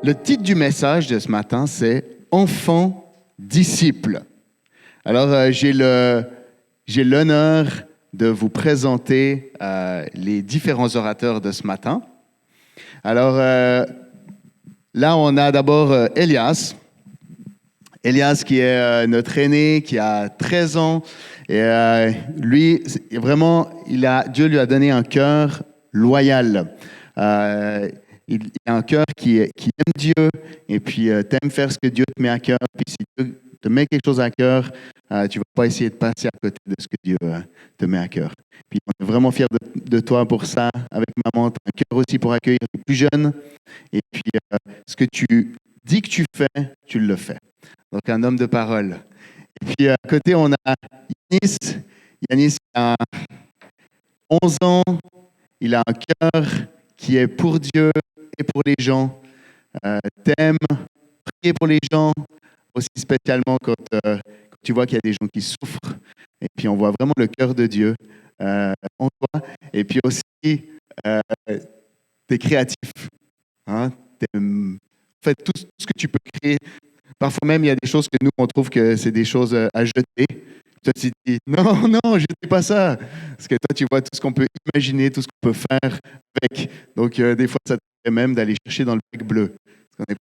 le titre du message de ce matin, c'est « Enfant disciple ». Alors, j'ai l'honneur de vous présenter les différents orateurs de ce matin. Alors, là, on a d'abord Elias. Elias qui est notre aîné, qui a 13 ans. Et lui, vraiment, Dieu lui a donné un cœur loyal. Il a un cœur qui aime Dieu et puis t'aimes faire ce que Dieu te met à cœur. Puis si Dieu te met quelque chose à cœur, tu ne vas pas essayer de passer à côté de ce que Dieu te met à cœur. Puis on est vraiment fiers de toi pour ça. Avec maman, tu as un cœur aussi pour accueillir les plus jeunes. Et puis ce que tu dis que tu fais, tu le fais. Donc un homme de parole. Et puis à côté, on a Yanis. Yanis a 11 ans. Il a un cœur qui est pour Dieu et pour les gens. T'aimes prier pour les gens, aussi spécialement quand tu vois qu'il y a des gens qui souffrent. Et puis on voit vraiment le cœur de Dieu en toi. Et puis aussi, t'es créatif. Hein? Fais tout ce que tu peux créer. Parfois même, il y a des choses que nous, on trouve que c'est des choses à jeter. Toi, tu dis, non, jetez pas ça. Parce que toi, tu vois tout ce qu'on peut imaginer, tout ce qu'on peut faire avec. Donc, des fois, ça te fait même d'aller chercher dans le bec bleu. Parce qu'on n'est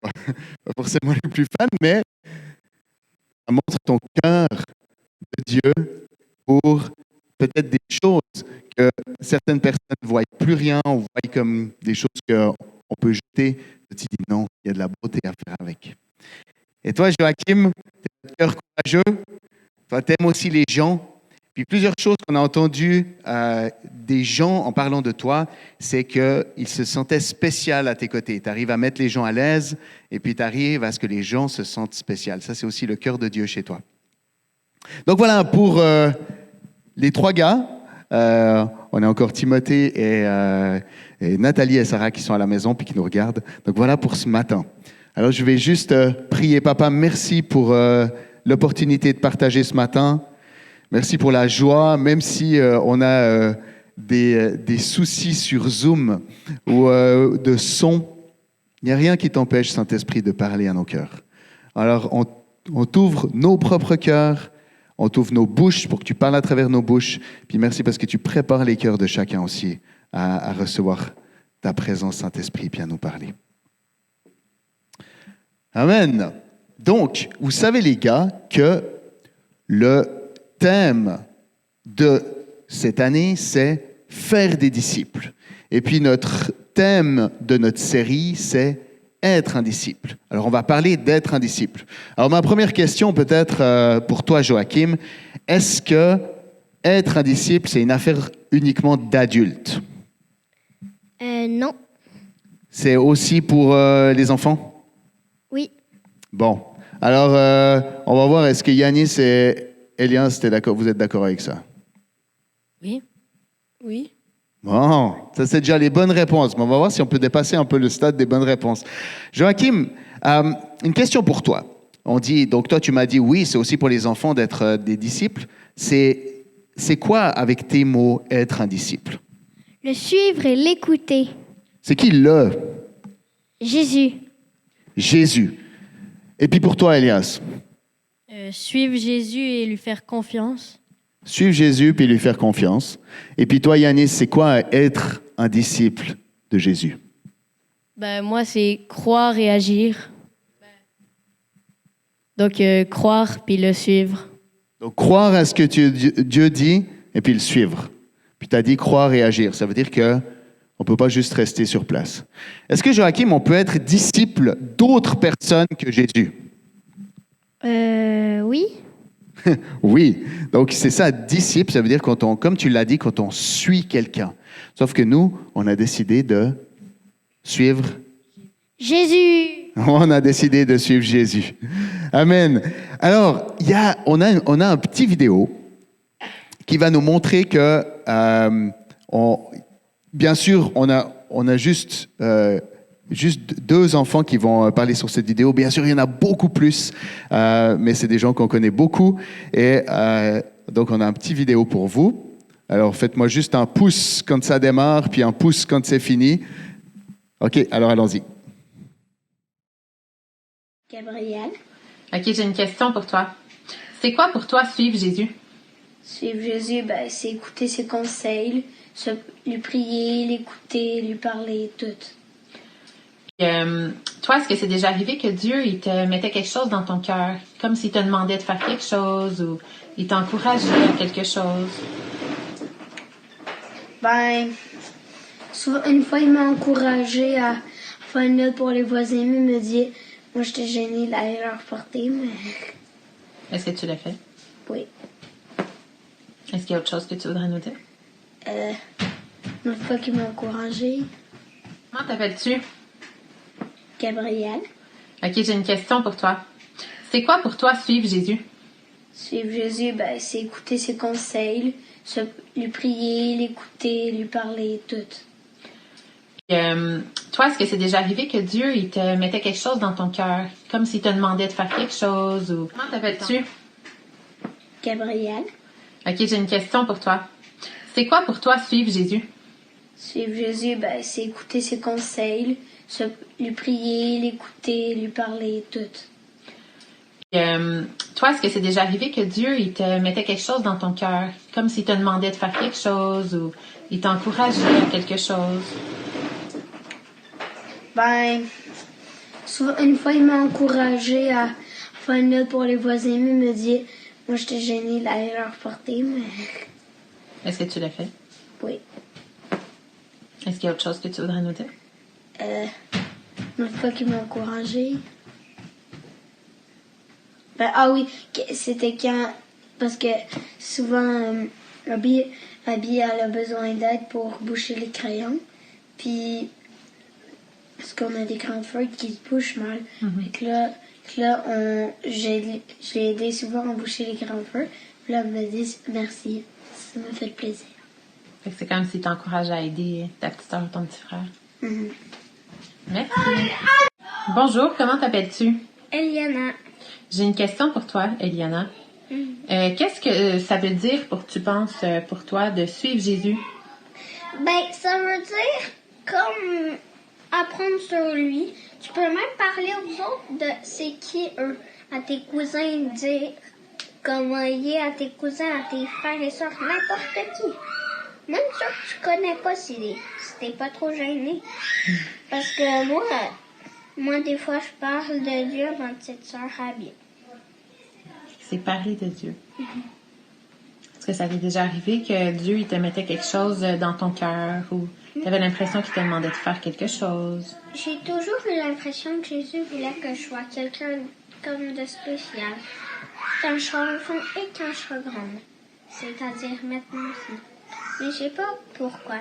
pas forcément les plus fans, mais ça montre ton cœur de Dieu pour peut-être des choses que certaines personnes ne voient plus rien, on voit comme des choses qu'on peut jeter. Tu dis, non, il y a de la beauté à faire avec. Et toi, Joachim, tu as un cœur courageux. Toi, tu aimes aussi les gens. Puis plusieurs choses qu'on a entendues des gens en parlant de toi, c'est qu'ils se sentaient spécial à tes côtés. Tu arrives à mettre les gens à l'aise et puis tu arrives à ce que les gens se sentent spécial. Ça, c'est aussi le cœur de Dieu chez toi. Donc voilà, pour les trois gars, on a encore Timothée et Nathalie et Sarah qui sont à la maison puis qui nous regardent. Donc voilà pour ce matin. Alors je vais juste prier. Papa, merci pour l'opportunité de partager ce matin. Merci pour la joie, même si on a des soucis sur Zoom ou de son. Il n'y a rien qui t'empêche, Saint-Esprit, de parler à nos cœurs. Alors on t'ouvre nos propres cœurs, on t'ouvre nos bouches pour que tu parles à travers nos bouches. Puis merci parce que tu prépares les cœurs de chacun aussi à recevoir ta présence, Saint-Esprit, puis à nous parler. Amen. Donc, vous savez les gars que le thème de cette année, c'est faire des disciples. Et puis notre thème de notre série, c'est être un disciple. Alors, on va parler d'être un disciple. Alors, ma première question peut-être pour toi, Joachim, est-ce que être un disciple, c'est une affaire uniquement d'adultes? Non. C'est aussi pour les enfants? Oui. Bon, alors on va voir, est-ce que Yanis et Elias, vous êtes d'accord avec ça? Oui. Oui. Bon, ça c'est déjà les bonnes réponses, mais on va voir si on peut dépasser un peu le stade des bonnes réponses. Joachim, une question pour toi. On dit, donc toi tu m'as dit oui, c'est aussi pour les enfants d'être des disciples. C'est quoi avec tes mots être un disciple? Le suivre et l'écouter. C'est qui le? Jésus. Jésus. Et puis pour toi, Elias? Suivre Jésus et lui faire confiance. Suivre Jésus puis lui faire confiance. Et puis toi, Yanis, c'est quoi être un disciple de Jésus? Moi, c'est croire et agir. Donc, croire puis le suivre. Donc, croire à ce que Dieu dit et puis le suivre. Puis tu as dit croire et agir. Ça veut dire que on ne peut pas juste rester sur place. Est-ce que, Joachim, on peut être disciple d'autres personnes que Jésus? Oui. Oui. Donc, c'est ça, disciple, ça veut dire comme tu l'as dit, quand on suit quelqu'un. Sauf que nous, on a décidé de suivre Jésus. On a décidé de suivre Jésus. Amen. Alors, on a un petit vidéo qui va nous montrer que, bien sûr, on a juste deux enfants qui vont parler sur cette vidéo. Bien sûr, il y en a beaucoup plus, mais c'est des gens qu'on connaît beaucoup. Et donc, on a un petit vidéo pour vous. Alors, faites-moi juste un pouce quand ça démarre, puis un pouce quand c'est fini. OK, alors allons-y. Gabriel. OK, j'ai une question pour toi. C'est quoi pour toi suivre Jésus? Suivre Jésus, c'est écouter ses conseils, lui prier, l'écouter, lui parler, tout. Toi, est-ce que c'est déjà arrivé que Dieu, il te mettait quelque chose dans ton cœur, comme s'il te demandait de faire quelque chose ou il t'encourageait à quelque chose? Souvent, une fois, il m'a encouragé à faire une note pour les voisins, mais il me dit, moi, j'étais gênée d'aller leur porter, mais Est-ce que tu l'as fait? oui. Est-ce qu'il y a autre chose que tu voudrais nous dire? Une fois qu'il m'a encouragé, Comment t'appelles-tu? Gabriel. OK, j'ai une question pour toi. C'est quoi pour toi suivre Jésus? Suivre Jésus, c'est écouter ses conseils, lui prier, l'écouter, lui parler, tout. Toi, est-ce que c'est déjà arrivé que Dieu, il te mettait quelque chose dans ton cœur, comme s'il te demandait de faire quelque chose ou... Comment t'appelles-tu? Gabriel. OK, j'ai une question pour toi. C'est quoi pour toi suivre Jésus? Suivre Jésus, c'est écouter ses conseils, lui prier, l'écouter, lui parler, tout. Toi, est-ce que c'est déjà arrivé que Dieu, il te mettait quelque chose dans ton cœur, comme s'il te demandait de faire quelque chose ou il t'encourageait à quelque chose? Souvent, une fois, il m'a encouragé à faire une note pour les voisins, mais il me dit, moi, j'étais gênée d'aller leur porter, mais Est-ce que tu l'as fait? oui. Est-ce qu'il y a autre chose que tu voudrais nous dire? Une fois qu'il m'a encouragé. Oui, c'était quand... Parce que souvent, Abby, elle a besoin d'aide pour boucher les crayons. Puis, parce qu'on a des grandes feuilles qui se bouchent mal. Je l'ai aidé souvent à boucher les grands feux. Puis là, elle me dit merci. Ça m'a fait plaisir. Fait que c'est comme s'il t'encourage à aider ta petite soeur ou ton petit frère. Merci. Bonjour, comment t'appelles-tu? Eliana. J'ai une question pour toi, Eliana. Qu'est-ce que ça veut dire tu penses, pour toi, de suivre Jésus? Ça veut dire comme apprendre sur lui. Tu peux même parler aux autres de c'est qui eux. À tes cousins, dire comment il est, à tes cousins, à tes frères et soeurs, n'importe qui. Même ceux que tu connais pas si t'es pas trop gêné. Parce que moi, des fois, je parle de Dieu à ma petite soeur Abby. C'est parler de Dieu. Est-ce que ça t'est déjà arrivé que Dieu il te mettait quelque chose dans ton cœur ou tu avais l'impression qu'il te demandait de faire quelque chose? J'ai toujours eu l'impression que Jésus voulait que je sois quelqu'un comme de spécial. Quand je serai enfant et quand je serai grande. C'est-à-dire maintenant aussi. Mais je sais pas pourquoi.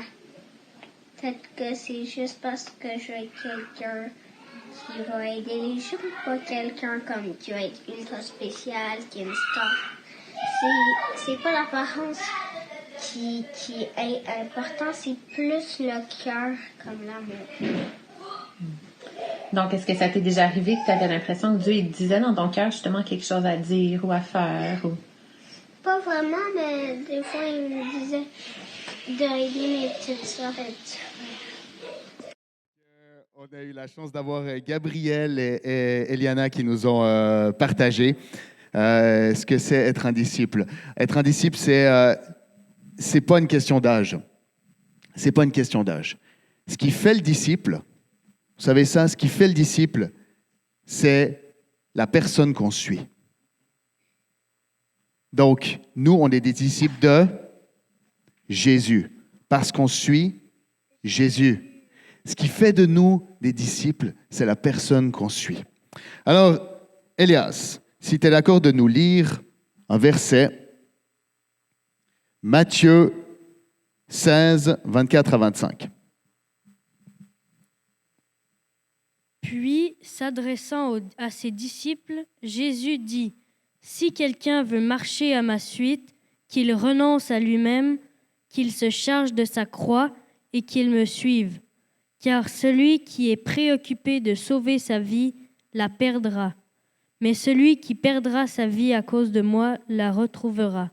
Peut-être que c'est juste parce que je vais être quelqu'un qui va aider les gens, pas quelqu'un comme qui va être ultra spécial, qui est une star. C'est pas l'apparence qui est important, c'est plus le cœur comme l'amour. Donc, est-ce que ça t'est déjà arrivé que tu avais l'impression que Dieu il te disait dans ton cœur justement quelque chose à dire ou à faire? Ou... Pas vraiment, mais des fois, il me disait d'aider mes petites soeurs et petits frères. On a eu la chance d'avoir Gabriel et Eliana qui nous ont partagé ce que c'est être un disciple. Être un disciple, c'est pas une question d'âge. C'est pas une question d'âge. Ce qui fait le disciple, vous savez ça, ce qui fait le disciple, c'est la personne qu'on suit. Donc, nous, on est des disciples de Jésus, parce qu'on suit Jésus. Ce qui fait de nous des disciples, c'est la personne qu'on suit. Alors, Elias, si tu es d'accord de nous lire un verset, Matthieu 16, 24 à 25. Puis, s'adressant à ses disciples, Jésus dit, « Si quelqu'un veut marcher à ma suite, qu'il renonce à lui-même, qu'il se charge de sa croix et qu'il me suive. Car celui qui est préoccupé de sauver sa vie la perdra, mais celui qui perdra sa vie à cause de moi la retrouvera. »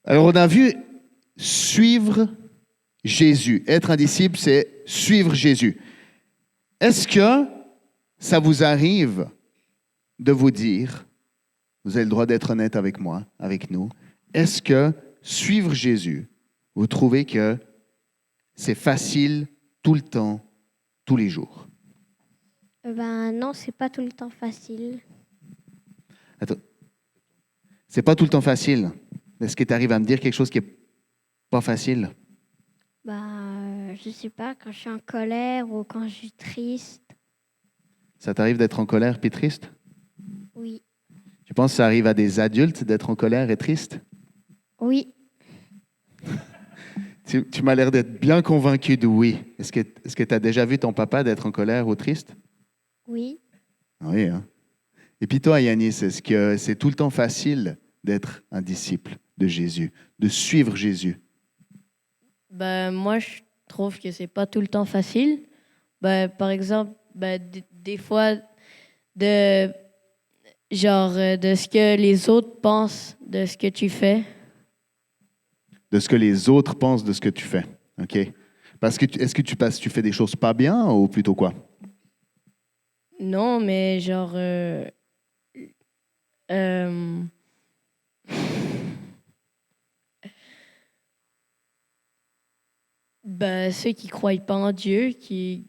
Alors, on a vu suivre Jésus. Être un disciple, c'est suivre Jésus. Est-ce que ça vous arrive de vous dire, vous avez le droit d'être honnête avec moi, avec nous, est-ce que suivre Jésus, vous trouvez que c'est facile tout le temps, tous les jours? Non, c'est pas tout le temps facile. Attends. C'est pas tout le temps facile. Est-ce que tu arrives à me dire quelque chose qui est pas facile? Je sais pas, quand je suis en colère ou quand je suis triste. Ça t'arrive d'être en colère puis triste? Oui. Tu penses que ça arrive à des adultes d'être en colère et triste? Oui. Tu m'as l'air d'être bien convaincu de oui. Est-ce que tu as déjà vu ton papa d'être en colère ou triste? Oui. Oui, hein? Et puis toi, Yanis, est-ce que c'est tout le temps facile d'être un disciple de Jésus, de suivre Jésus? Moi, je trouve que c'est pas tout le temps facile. Par exemple, des fois, de de ce que les autres pensent de ce que tu fais. De ce que les autres pensent de ce que tu fais. OK? Parce que est-ce que tu fais des choses pas bien ou plutôt quoi? Non, mais ceux qui croient pas en Dieu, qui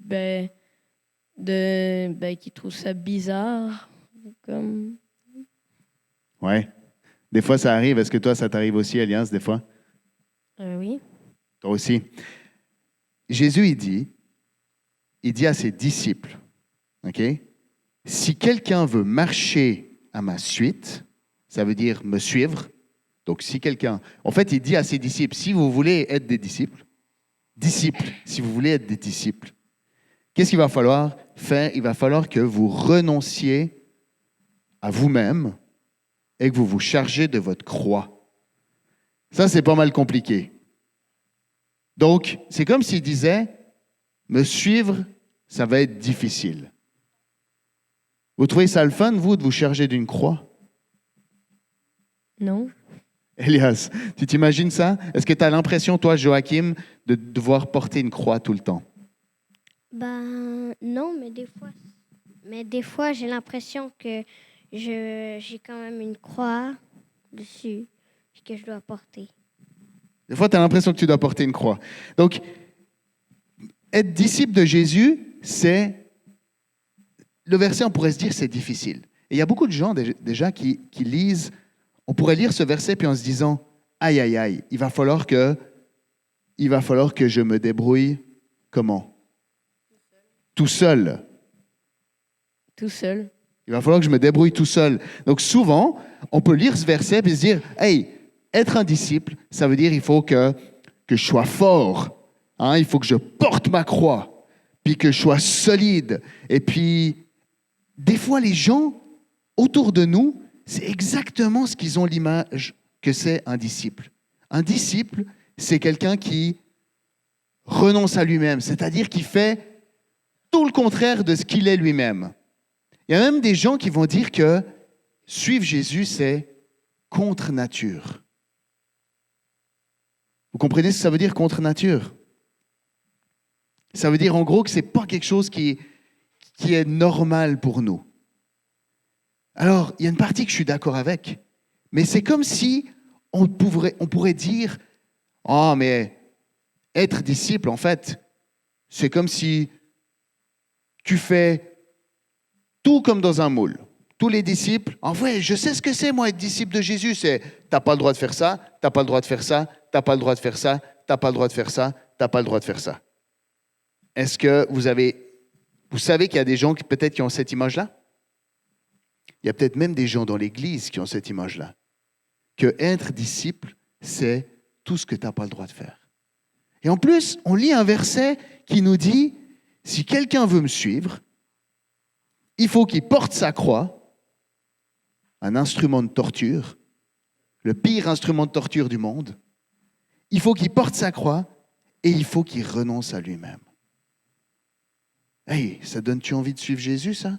qui trouvent ça bizarre, comme Ouais. Des fois, ça arrive. Est-ce que toi, ça t'arrive aussi, Alliance, des fois? oui. Toi aussi. Jésus, il dit à ses disciples, OK? Si quelqu'un veut marcher à ma suite, ça veut dire me suivre. Donc, si quelqu'un... En fait, il dit à ses disciples, si vous voulez être des disciples, si vous voulez être des disciples, qu'est-ce qu'il va falloir faire? Il va falloir que vous renonciez à vous-même et que vous vous chargez de votre croix. Ça, c'est pas mal compliqué. Donc, c'est comme s'il disait, me suivre, ça va être difficile. Vous trouvez ça le fun, vous, de vous charger d'une croix? Non. Elias, tu t'imagines ça? Est-ce que tu as l'impression, toi, Joachim, de devoir porter une croix tout le temps? Non, mais des fois, j'ai l'impression que j'ai quand même une croix dessus que je dois porter. Des fois, tu as l'impression que tu dois porter une croix. Donc, être disciple de Jésus, c'est... Le verset, on pourrait se dire, c'est difficile. Et il y a beaucoup de gens déjà qui lisent... On pourrait lire ce verset puis en se disant, aïe, aïe, aïe, il va falloir que je me débrouille. Comment? Tout seul. Tout seul. Il va falloir que je me débrouille tout seul. Donc souvent, on peut lire ce verset et se dire, hey, être un disciple, ça veut dire il faut que je sois fort. Hein? Il faut que je porte ma croix, puis que je sois solide. Et puis, des fois, les gens autour de nous, c'est exactement ce qu'ils ont l'image que c'est un disciple. Un disciple, c'est quelqu'un qui renonce à lui-même, c'est-à-dire qui fait tout le contraire de ce qu'il est lui-même. Il y a même des gens qui vont dire que suivre Jésus, c'est contre nature. Vous comprenez ce que ça veut dire contre nature? Ça veut dire en gros que ce n'est pas quelque chose qui est normal pour nous. Alors, il y a une partie que je suis d'accord avec, mais c'est comme si on pourrait dire « Ah, mais être disciple, en fait, c'est comme si tu fais tout comme dans un moule. Tous les disciples, en fait, je sais ce que c'est, moi, être disciple de Jésus, c'est « T'as pas le droit de faire ça, t'as pas le droit de faire ça, t'as pas le droit de faire ça, t'as pas le droit de faire ça, t'as pas le droit de faire ça. » Est-ce que vous savez qu'il y a des gens qui peut-être qui ont cette image-là? Il y a peut-être même des gens dans l'Église qui ont cette image-là. Que être disciple, c'est tout ce que tu n'as pas le droit de faire. Et en plus, on lit un verset qui nous dit, si quelqu'un veut me suivre, il faut qu'il porte sa croix, un instrument de torture, le pire instrument de torture du monde. Il faut qu'il porte sa croix et il faut qu'il renonce à lui-même. Hey, ça donne-tu envie de suivre Jésus, ça?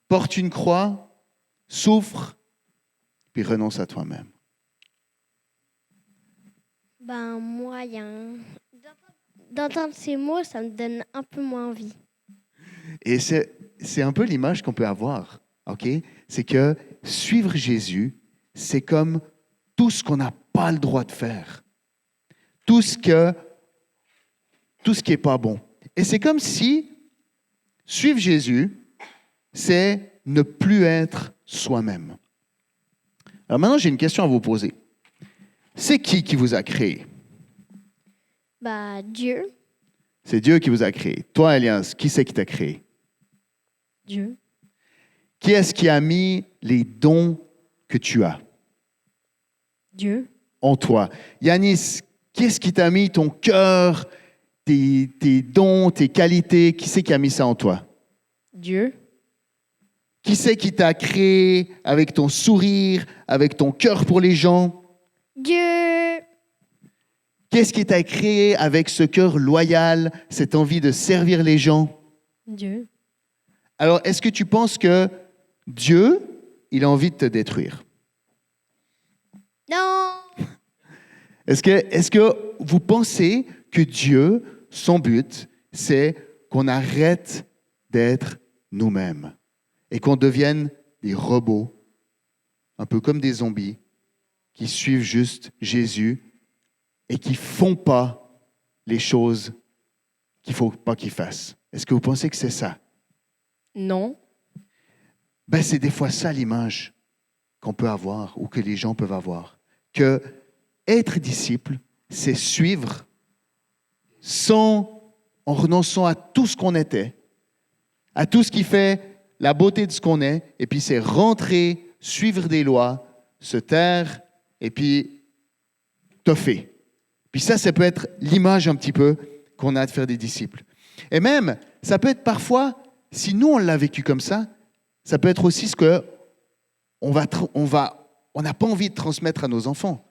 Porte une croix, souffre, puis renonce à toi-même. Moyen. d'entendre ces mots, ça me donne un peu moins envie. Et c'est un peu l'image qu'on peut avoir, ok? C'est que suivre Jésus, c'est comme tout ce qu'on n'a pas le droit de faire. Tout ce qui n'est pas bon. Et c'est comme si suivre Jésus, c'est ne plus être soi-même. Alors maintenant, j'ai une question à vous poser. C'est qui vous a créé? Dieu. C'est Dieu qui vous a créé. Toi, Elias, qui c'est qui t'a créé? Dieu. Qui est-ce qui a mis les dons que tu as Dieu. en toi? Yanis, qui est-ce qui t'a mis ton cœur, tes dons, tes qualités? Qui c'est qui a mis ça en toi? Dieu. Qui c'est qui t'a créé avec ton sourire, avec ton cœur pour les gens? Dieu. Qu'est-ce qui t'a créé avec ce cœur loyal, cette envie de servir les gens? Dieu. Alors, est-ce que tu penses que Dieu, il a envie de te détruire? Non. Est-ce que vous pensez que Dieu, son but, c'est qu'on arrête d'être nous-mêmes et qu'on devienne des robots, un peu comme des zombies, qui suivent juste Jésus et qui ne font pas les choses qu'il ne faut pas qu'ils fassent? Est-ce que vous pensez que c'est ça? Non. C'est des fois ça l'image qu'on peut avoir ou que les gens peuvent avoir. Que être disciple, c'est suivre en renonçant à tout ce qu'on était, à tout ce qui fait la beauté de ce qu'on est, et puis c'est rentrer, suivre des lois, se taire, et puis toffer. Puis ça peut être l'image un petit peu qu'on a de faire des disciples. Et même, ça peut être parfois, si nous on l'a vécu comme ça peut être aussi ce que on n'a pas envie de transmettre à nos enfants.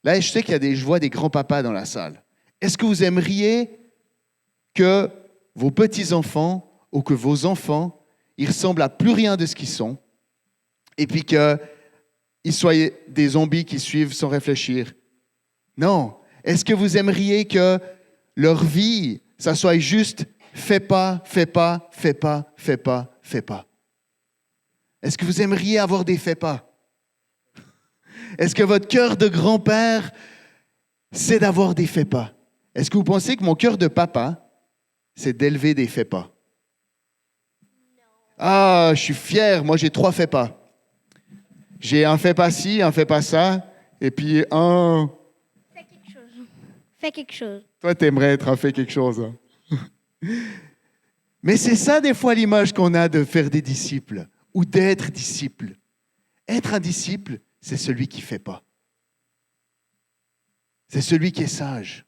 Là, je sais je vois des grands-papas dans la salle. Est-ce que vous aimeriez que vos petits-enfants ou que vos enfants, ils ressemblent à plus rien de ce qu'ils sont et puis qu'ils soient des zombies qui suivent sans réfléchir? Non. Est-ce que vous aimeriez que leur vie, ça soit juste fais pas, fais pas, fais pas, fais pas, fais pas? Est-ce que vous aimeriez avoir des fais pas? Est-ce que votre cœur de grand-père, c'est d'avoir des fais pas? Est-ce que vous pensez que mon cœur de papa, c'est d'élever des fais pas? Ah, je suis fier, moi j'ai 3 fais pas. J'ai un fais pas ci, un fais pas ça, et puis un... Fais quelque chose. Fais quelque chose. Toi, t'aimerais être un fait quelque chose. Hein? Mais c'est ça des fois l'image qu'on a de faire des disciples ou d'être disciple. Être un disciple, c'est celui qui ne fait pas. C'est celui qui est sage.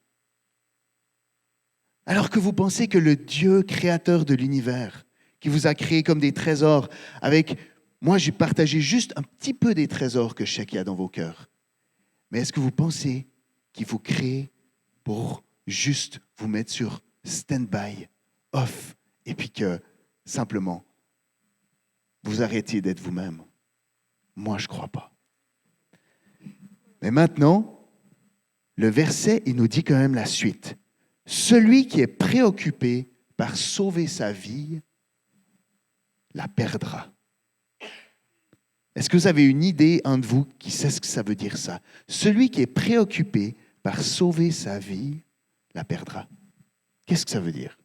Alors que vous pensez que le Dieu créateur de l'univers, qui vous a créé comme des trésors, moi j'ai partagé juste un petit peu des trésors que je sais qu'il y a dans vos cœurs. Mais est-ce que vous pensez qu'il vous crée pour juste vous mettre sur stand-by, off, et puis que simplement vous arrêtiez d'être vous-même? Moi, je ne crois pas. Mais maintenant, le verset, il nous dit quand même la suite. Celui qui est préoccupé par sauver sa vie la perdra. Est-ce que vous avez une idée, un de vous, qui sait ce que ça veut dire ça? Celui qui est préoccupé par sauver sa vie la perdra. Qu'est-ce que ça veut dire?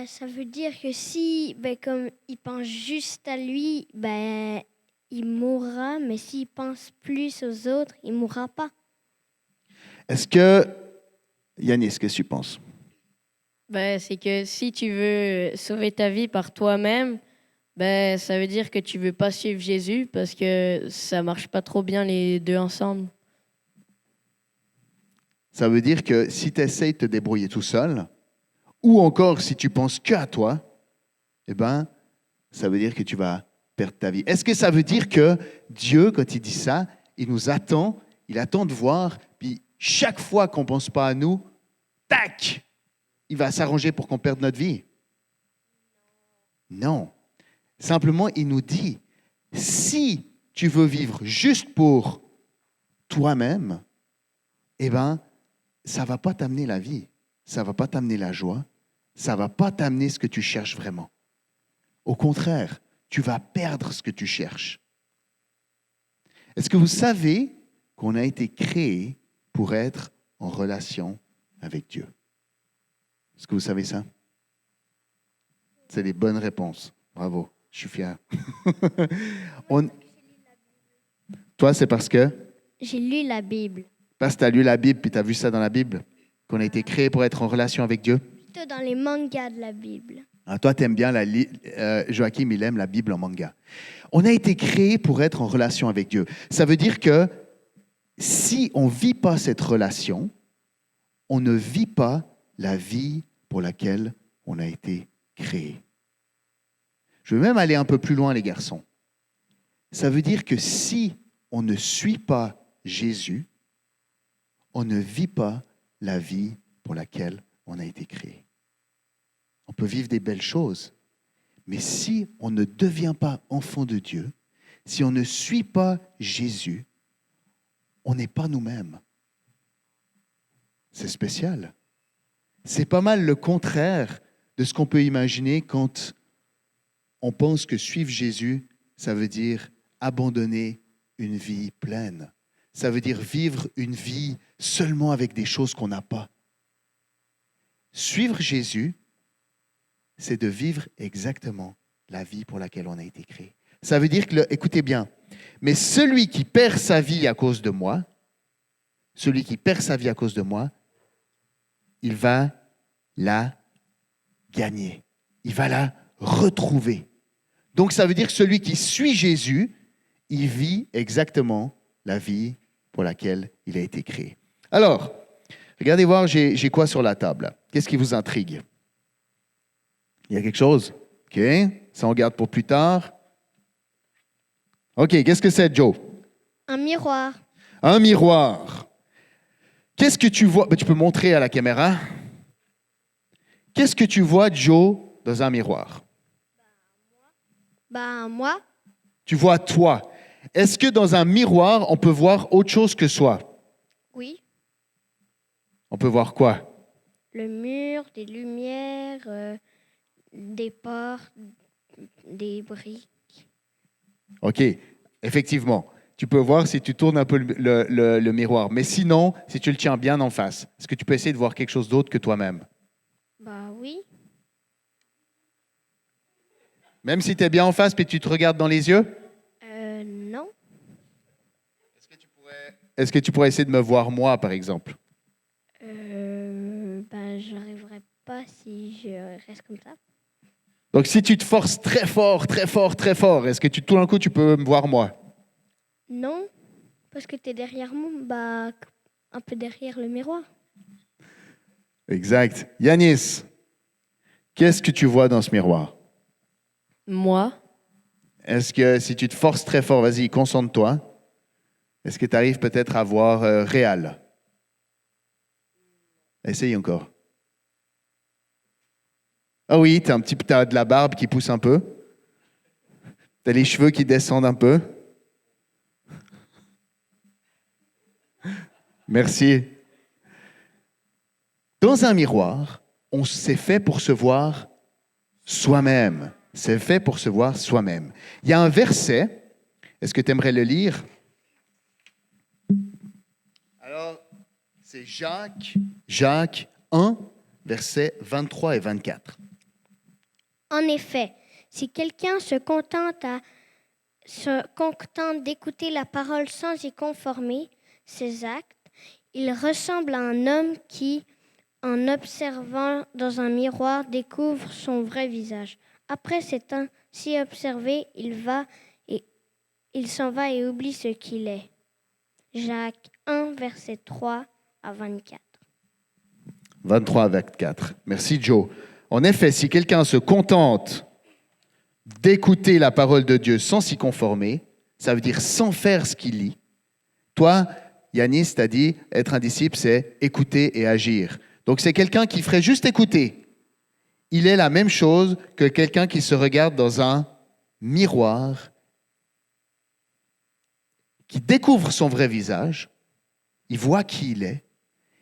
Ça veut dire que si, comme il pense juste à lui, il mourra, mais s'il pense plus aux autres, il ne mourra pas. Est-ce que, Yanis, qu'est-ce que tu penses? C'est que si tu veux sauver ta vie par toi-même, ça veut dire que tu veux pas suivre Jésus parce que ça marche pas trop bien les deux ensemble. Ça veut dire que si tu essaies de te débrouiller tout seul, ou encore si tu penses qu'à toi, ça veut dire que tu vas perdre ta vie. Est-ce que ça veut dire que Dieu, quand il dit ça, il attend de voir, puis chaque fois qu'on ne pense pas à nous, tac, il va s'arranger pour qu'on perde notre vie? Non. Simplement, il nous dit, si tu veux vivre juste pour toi-même, ça ne va pas t'amener la vie, ça ne va pas t'amener la joie, ça ne va pas t'amener ce que tu cherches vraiment. Au contraire, tu vas perdre ce que tu cherches. Est-ce que vous savez qu'on a été créé pour être en relation avec Dieu? Est-ce que vous savez ça? C'est les bonnes réponses. Bravo, je suis fier. Toi, c'est parce que? J'ai lu la Bible. Parce que tu as lu la Bible puis tu as vu ça dans la Bible, qu'on a été créé pour être en relation avec Dieu? Plutôt dans les mangas de la Bible. Ah, toi, tu aimes bien Joachim, il aime la Bible en manga. On a été créé pour être en relation avec Dieu. Ça veut dire que si on ne vit pas cette relation, on ne vit pas la vie pour laquelle on a été créé. Je veux même aller un peu plus loin, les garçons. Ça veut dire que si on ne suit pas Jésus, on ne vit pas la vie pour laquelle on a été créé. On peut vivre des belles choses, mais si on ne devient pas enfant de Dieu, si on ne suit pas Jésus, on n'est pas nous-mêmes. C'est spécial. C'est pas mal le contraire de ce qu'on peut imaginer quand on pense que suivre Jésus, ça veut dire abandonner une vie pleine. Ça veut dire vivre une vie seulement avec des choses qu'on n'a pas. Suivre Jésus, c'est de vivre exactement la vie pour laquelle on a été créé. Ça veut dire que, écoutez bien, mais celui qui perd sa vie à cause de moi, il va la gagner. Il va la retrouver. Donc ça veut dire que celui qui suit Jésus, il vit exactement la vie pour laquelle il a été créé. Alors, regardez voir, j'ai quoi sur la table? Qu'est-ce qui vous intrigue? Il y a quelque chose? OK, ça on garde pour plus tard. OK, qu'est-ce que c'est, Joe? Un miroir. Un miroir. Qu'est-ce que tu vois? Ben, tu peux montrer à la caméra. Qu'est-ce que tu vois, Joe, dans un miroir? Moi. Tu vois toi. Est-ce que dans un miroir, on peut voir autre chose que soi? Oui. On peut voir quoi? Le mur, des lumières, des portes, des briques. OK, effectivement. Tu peux voir si tu tournes un peu le miroir. Mais sinon, si tu le tiens bien en face, est-ce que tu peux essayer de voir quelque chose d'autre que toi-même? Oui. Même si tu es bien en face et tu te regardes dans les yeux? Non. Est-ce que tu pourrais essayer de me voir moi, par exemple? J'arriverai pas si je reste comme ça. Donc, si tu te forces très fort, très fort, très fort, est-ce que tout d'un coup, tu peux me voir moi? Non, parce que tu es derrière moi, un peu derrière le miroir. Exact. Yanis, qu'est-ce que tu vois dans ce miroir? Moi. Est-ce que si tu te forces très fort, vas-y, concentre-toi, est-ce que tu arrives peut-être à voir réel? Essaye encore. Ah oui, tu as de la barbe qui pousse un peu. Tu as les cheveux qui descendent un peu. Merci. Dans un miroir, on s'est fait pour se voir soi-même. C'est fait pour se voir soi-même. Il y a un verset, est-ce que tu aimerais le lire? Alors, c'est Jacques 1, versets 23 et 24. En effet, si quelqu'un se contente d'écouter la parole sans y conformer ses actes, il ressemble à un homme qui, en observant dans un miroir, découvre son vrai visage. Après s'être ainsi observé, il s'en va et oublie ce qu'il est. Jacques 1, verset 3 à 24. 23 à 24. Merci, Joe. En effet, si quelqu'un se contente d'écouter la parole de Dieu sans s'y conformer, ça veut dire sans faire ce qu'il lit. Toi, Yanis, t'as dit, être un disciple, c'est écouter et agir. Donc, c'est quelqu'un qui ferait juste écouter. Il est la même chose que quelqu'un qui se regarde dans un miroir, qui découvre son vrai visage, il voit qui il est,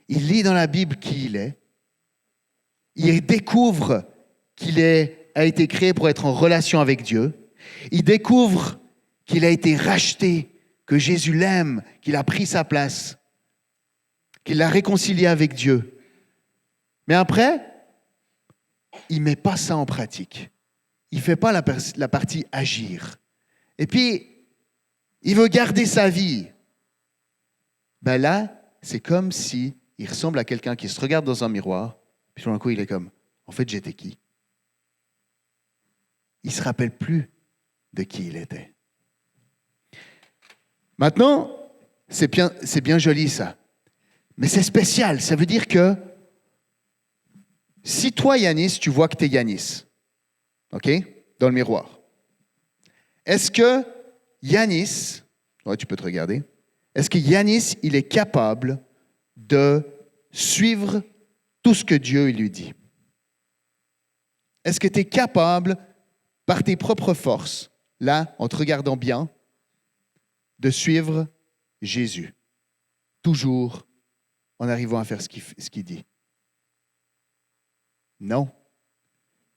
il lit dans la Bible qui il est, il découvre qu'il a été créé pour être en relation avec Dieu, il découvre qu'il a été racheté, que Jésus l'aime, qu'il a pris sa place, qu'il l'a réconcilié avec Dieu. Mais après, il ne met pas ça en pratique. Il ne fait pas la partie agir. Et puis, il veut garder sa vie. Ben là, c'est comme si il ressemble à quelqu'un qui se regarde dans un miroir, puis tout d'un coup, il est comme, en fait, j'étais qui? Il ne se rappelle plus de qui il était. Maintenant, c'est bien joli ça, mais c'est spécial. Ça veut dire que si toi, Yanis, tu vois que tu es Yanis, OK, dans le miroir, est-ce que Yanis, ouais, tu peux te regarder, est-ce que Yanis, il est capable de suivre tout ce que Dieu lui dit? Est-ce que tu es capable, par tes propres forces, là, en te regardant bien, de suivre Jésus, toujours en arrivant à faire ce qu'il dit? Non.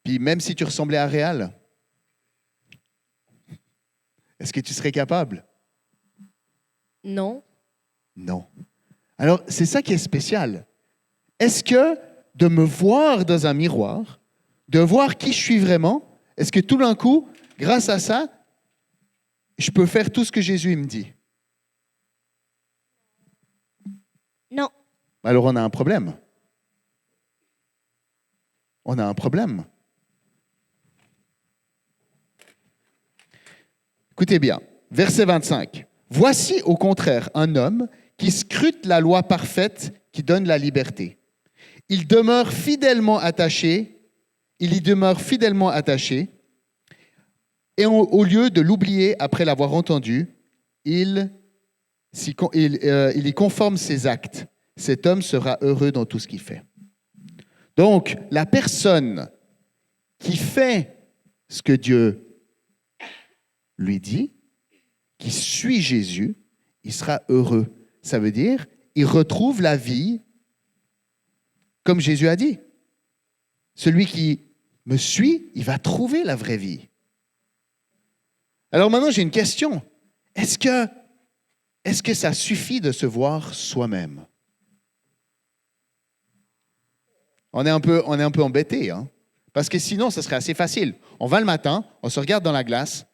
Puis même si tu ressemblais à Réal, est-ce que tu serais capable? Non. Non. Alors, c'est ça qui est spécial. Est-ce que de me voir dans un miroir, de voir qui je suis vraiment, est-ce que tout d'un coup, grâce à ça, je peux faire tout ce que Jésus me dit? Non. Alors, on a un problème. On a un problème. Écoutez bien, verset 25. Voici au contraire un homme qui scrute la loi parfaite qui donne la liberté. Il y demeure fidèlement attaché, et au lieu de l'oublier après l'avoir entendu, il y conforme ses actes. Cet homme sera heureux dans tout ce qu'il fait. Donc, la personne qui fait ce que Dieu lui dit, qui suit Jésus, il sera heureux. Ça veut dire, il retrouve la vie comme Jésus a dit. Celui qui me suit, il va trouver la vraie vie. Alors maintenant, j'ai une question. Est-ce que ça suffit de se voir soi-même? On est un peu embêté, hein? Parce que sinon, ça serait assez facile. On va le matin, on se regarde dans la glace,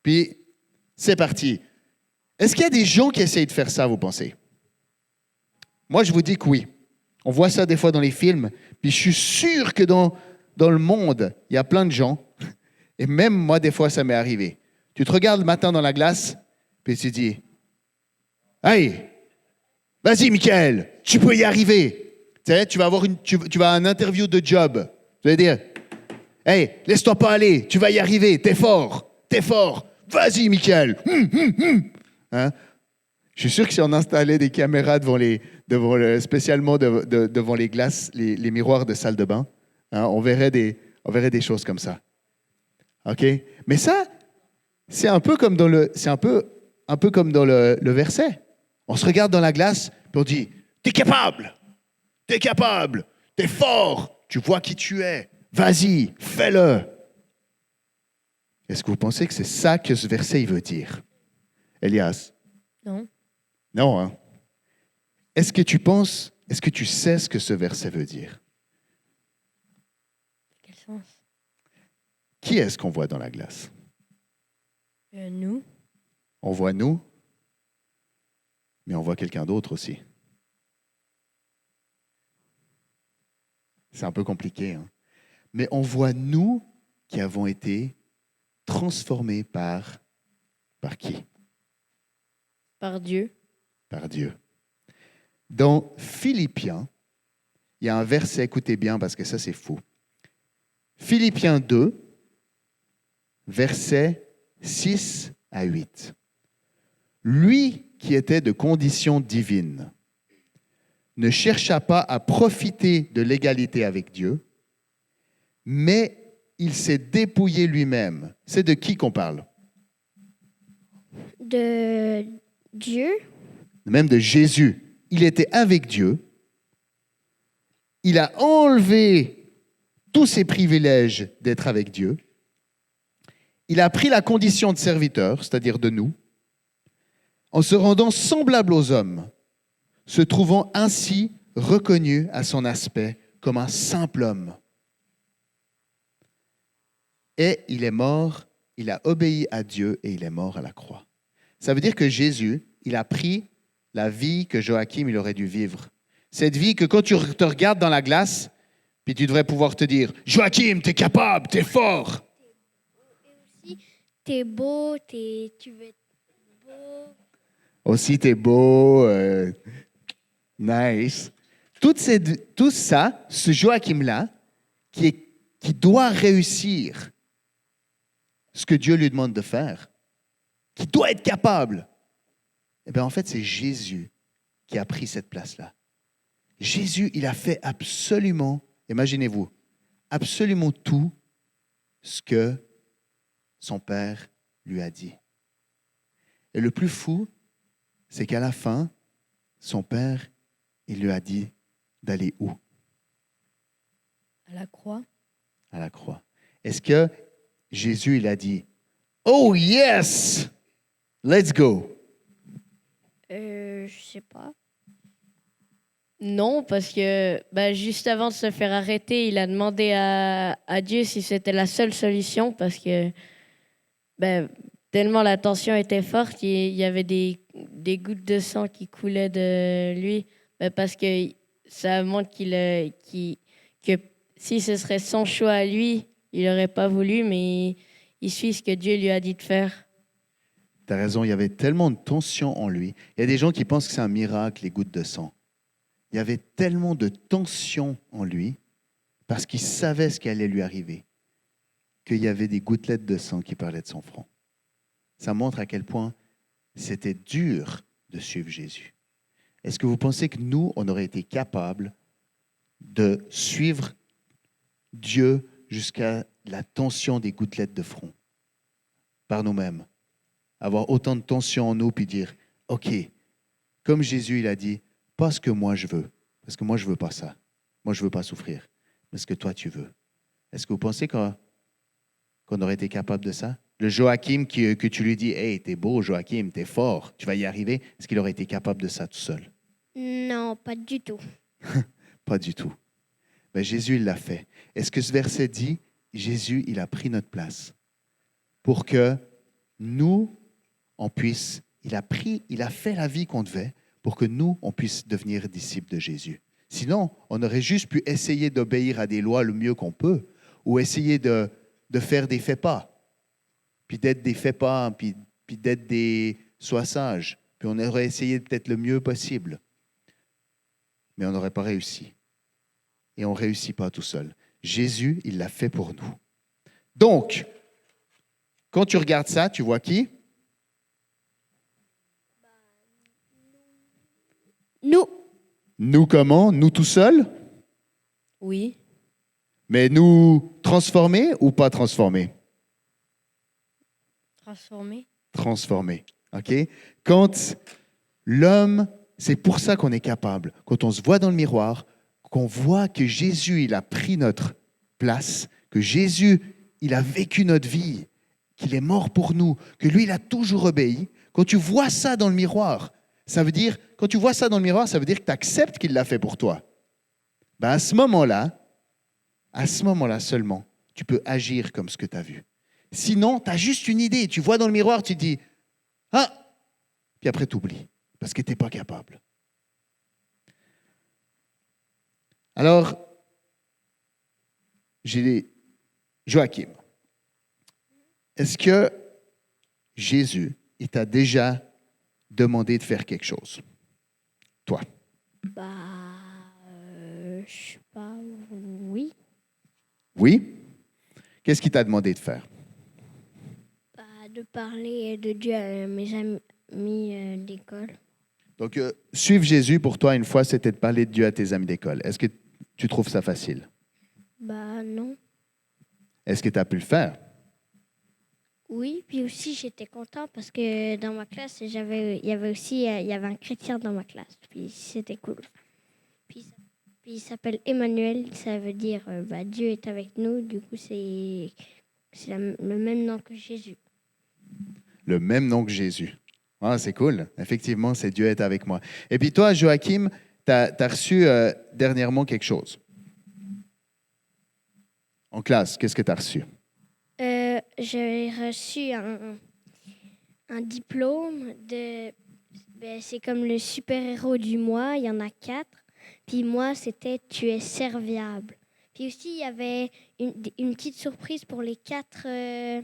puis c'est parti. Est-ce qu'il y a des gens qui essayent de faire ça, vous pensez? Moi, je vous dis que oui. On voit ça des fois dans les films, puis je suis sûr que dans le monde, il y a plein de gens, et même moi, des fois, ça m'est arrivé. Tu te regardes le matin dans la glace, puis tu te dis, « Hey, vas-y, Michael, tu peux y arriver. » Tu sais, tu vas avoir un interview de job. Tu vas dire, « Hey, laisse-toi pas aller, tu vas y arriver, t'es fort, vas-y, Michael. » Hein? Je suis sûr que si on installait des caméras spécialement devant les glaces, les miroirs de salle de bain, hein, on verrait des choses comme ça. OK? Mais ça, c'est un peu comme dans le verset. On se regarde dans la glace, puis on dit, t'es capable, t'es fort, tu vois qui tu es, vas-y, fais-le. Est-ce que vous pensez que c'est ça que ce verset il veut dire? Elias? Non. Non, hein? Est-ce que tu sais ce que ce verset veut dire? Quel sens? Qui est-ce qu'on voit dans la glace? Nous. On voit nous, mais on voit quelqu'un d'autre aussi. C'est un peu compliqué, hein? Mais on voit nous qui avons été transformés par qui? Par Dieu. Par Dieu. Dans Philippiens, il y a un verset, écoutez bien parce que ça c'est fou. Philippiens 2, versets 6 à 8. Lui qui était de condition divine ne chercha pas à profiter de l'égalité avec Dieu, mais il s'est dépouillé lui-même. C'est de qui qu'on parle? De Dieu. Même de Jésus. Il était avec Dieu, il a enlevé tous ses privilèges d'être avec Dieu. Il a pris la condition de serviteur, c'est-à-dire de nous, en se rendant semblable aux hommes, se trouvant ainsi reconnu à son aspect comme un simple homme. Et il est mort, il a obéi à Dieu et il est mort à la croix. Ça veut dire que Jésus, il a pris la vie que Joachim il aurait dû vivre. Cette vie que quand tu te regardes dans la glace, puis tu devrais pouvoir te dire « Joachim, t'es capable, t'es fort !» T'es beau, tu veux être beau. Aussi, t'es beau, nice. Tout ça, ce Joachim-là, qui doit réussir ce que Dieu lui demande de faire, qui doit être capable, eh bien, en fait, c'est Jésus qui a pris cette place-là. Jésus, il a fait absolument, imaginez-vous, absolument tout ce que son Père lui a dit. Et le plus fou, c'est qu'à la fin, son Père, il lui a dit d'aller où? À la croix. À la croix. Est-ce que Jésus, il a dit « Oh yes! Let's go! » Je sais pas. Non, parce que juste avant de se faire arrêter, il a demandé à Dieu si c'était la seule solution, parce que tellement la tension était forte, il y avait des gouttes de sang qui coulaient de lui, parce que ça montre que si ce serait son choix à lui, il n'aurait pas voulu, mais il suit ce que Dieu lui a dit de faire. Tu as raison, il y avait tellement de tension en lui. Il y a des gens qui pensent que c'est un miracle, les gouttes de sang. Il y avait tellement de tension en lui, parce qu'il savait ce qui allait lui arriver, qu'il y avait des gouttelettes de sang qui parlaient de son front. Ça montre à quel point c'était dur de suivre Jésus. Est-ce que vous pensez que nous, on aurait été capables de suivre Dieu jusqu'à la tension des gouttelettes de front par nous-mêmes? Avoir autant de tension en nous puis dire, OK, comme Jésus, il a dit, pas ce que moi je veux, parce que moi je veux pas ça. Moi je veux pas souffrir, mais ce que toi tu veux. Est-ce que vous pensez qu'on aurait été capable de ça? Le Joachim que tu lui dis, hey, t'es beau Joachim, t'es fort, tu vas y arriver, est-ce qu'il aurait été capable de ça tout seul? Non, pas du tout. Pas du tout. Mais Jésus, il l'a fait. Est-ce que ce verset dit, Jésus, il a pris notre place pour que nous, on puisse, il a fait la vie qu'on devait pour que nous, on puisse devenir disciples de Jésus. Sinon, on aurait juste pu essayer d'obéir à des lois le mieux qu'on peut ou essayer de faire des fais-pas, puis d'être des fais-pas, puis d'être des sois sages. Puis on aurait essayé peut-être le mieux possible. Mais on n'aurait pas réussi. Et on ne réussit pas tout seul. Jésus, il l'a fait pour nous. Donc, quand tu regardes ça, tu vois qui? Nous. Nous comment? Nous tout seuls? Oui. Mais nous transformés ou pas transformés? Transformé. Transformés. OK? Quand l'homme, c'est pour ça qu'on est capable, quand on se voit dans le miroir, qu'on voit que Jésus, il a pris notre place, que Jésus, il a vécu notre vie, qu'il est mort pour nous, que lui, il a toujours obéi. Quand tu vois ça dans le miroir, ça veut dire, quand tu vois ça dans le miroir, ça veut dire que tu acceptes qu'il l'a fait pour toi. À ce moment-là seulement, tu peux agir comme ce que tu as vu. Sinon, tu as juste une idée. Tu vois dans le miroir, tu te dis « Ah !» Puis après, tu oublies parce que tu n'es pas capable. Alors, j'ai Joachim. Est-ce que Jésus, il t'a déjà demandé de faire quelque chose? Toi. Je sais pas, oui. Oui? Qu'est-ce qu'il t'a demandé de faire? De parler de Dieu à mes amis d'école. Donc, suivre Jésus, pour toi, une fois, c'était de parler de Dieu à tes amis d'école. Est-ce que tu trouves ça facile? Non. Est-ce que tu as pu le faire? Oui, puis aussi j'étais content parce que dans ma classe, il y avait un chrétien dans ma classe, puis c'était cool. Puis Puis il s'appelle Emmanuel, ça veut dire Dieu est avec nous. Du coup, c'est le même nom que Jésus. Le même nom que Jésus. Ah, c'est cool. Effectivement, c'est Dieu est avec moi. Et puis toi, Joachim, tu as reçu dernièrement quelque chose. En classe, qu'est-ce que tu as reçu? J'ai reçu un diplôme de... c'est comme le super-héros du mois, il y en a 4. Puis moi, c'était « Tu es serviable ». Puis aussi, il y avait une petite surprise pour les 4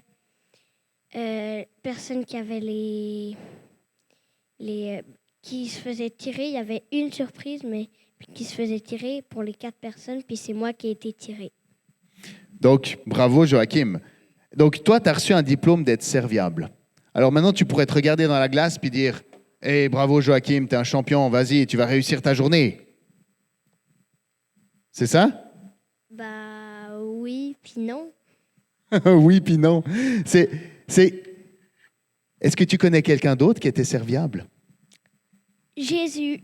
personnes qui avaient qui se faisaient tirer. Il y avait une surprise, mais qui se faisait tirer pour les 4 personnes. Puis c'est moi qui ai été tirée. Donc, bravo Joachim. Donc, toi, tu as reçu un diplôme d'être serviable. Alors maintenant, tu pourrais te regarder dans la glace puis dire « Hey, bravo Joachim, tu es un champion, vas-y, tu vas réussir ta journée. » C'est ça? Oui, puis non. Oui, puis non. Est-ce que tu connais quelqu'un d'autre qui était serviable? Jésus.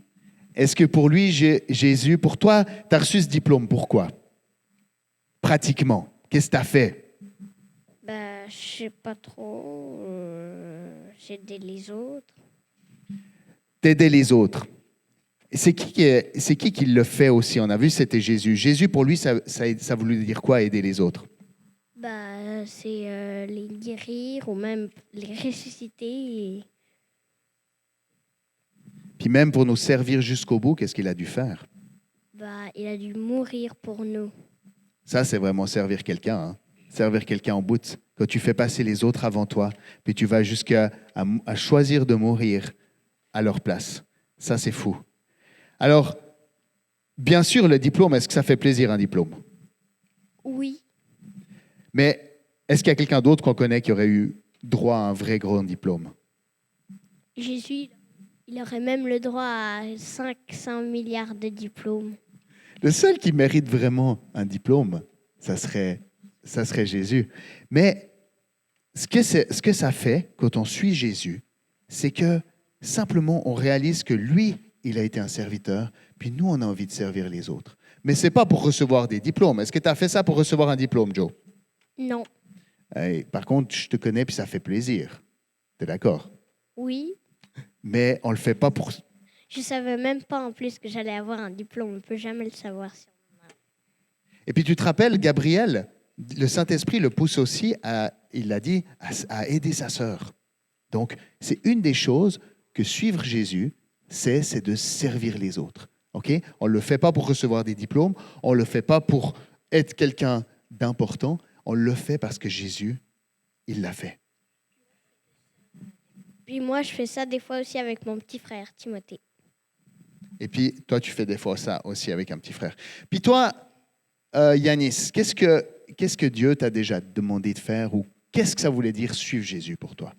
Est-ce que pour lui, Jésus, pour toi, tu as reçu ce diplôme, pourquoi? Pratiquement. Qu'est-ce que tu as fait? Je sais pas trop. J'ai aidé les autres. T'aider les autres. C'est qui le fait aussi? On a vu, c'était Jésus. Jésus, pour lui, ça voulait dire quoi, aider les autres? C'est les guérir ou même les ressusciter. Puis même pour nous servir jusqu'au bout, qu'est-ce qu'il a dû faire? Il a dû mourir pour nous. Ça, c'est vraiment servir quelqu'un. Hein? Servir quelqu'un en bout. Quand tu fais passer les autres avant toi, puis tu vas jusqu'à choisir de mourir à leur place. Ça, c'est fou. Alors, bien sûr, le diplôme, est-ce que ça fait plaisir, un diplôme? Oui. Mais est-ce qu'il y a quelqu'un d'autre qu'on connaît qui aurait eu droit à un vrai grand diplôme? Jésus, il aurait même le droit à 500 milliards de diplômes. Le seul qui mérite vraiment un diplôme, ça serait Jésus. Mais ce que ça fait quand on suit Jésus, c'est que simplement on réalise que lui, il a été un serviteur, puis nous, on a envie de servir les autres. Mais ce n'est pas pour recevoir des diplômes. Est-ce que tu as fait ça pour recevoir un diplôme, Joe? Non. Hey, par contre, je te connais, puis ça fait plaisir. Tu es d'accord? Oui. Mais on ne le fait pas pour... Je ne savais même pas en plus que j'allais avoir un diplôme. On ne peut jamais le savoir. Et puis tu te rappelles, Gabriel, le Saint-Esprit le pousse aussi, il l'a dit, à aider sa sœur. Donc, c'est une des choses que suivre Jésus, c'est de servir les autres. Okay? On ne le fait pas pour recevoir des diplômes, on ne le fait pas pour être quelqu'un d'important, on le fait parce que Jésus, il l'a fait. Puis moi, je fais ça des fois aussi avec mon petit frère, Timothée. Et puis, toi, tu fais des fois ça aussi avec un petit frère. Puis toi, Yanis, qu'est-ce que Dieu t'a déjà demandé de faire ou qu'est-ce que ça voulait dire suivre Jésus pour toi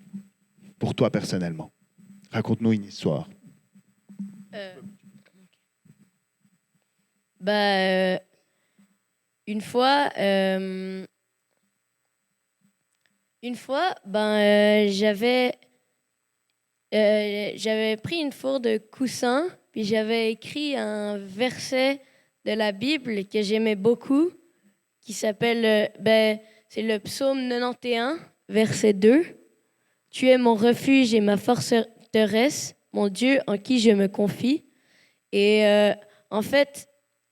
personnellement? Raconte-nous une histoire. Une fois, j'avais pris une fourre de coussins, puis j'avais écrit un verset de la Bible que j'aimais beaucoup, qui s'appelle, c'est le psaume 91, verset 2. « Tu es mon refuge et ma forteresse, mon Dieu en qui je me confie. » Et en fait,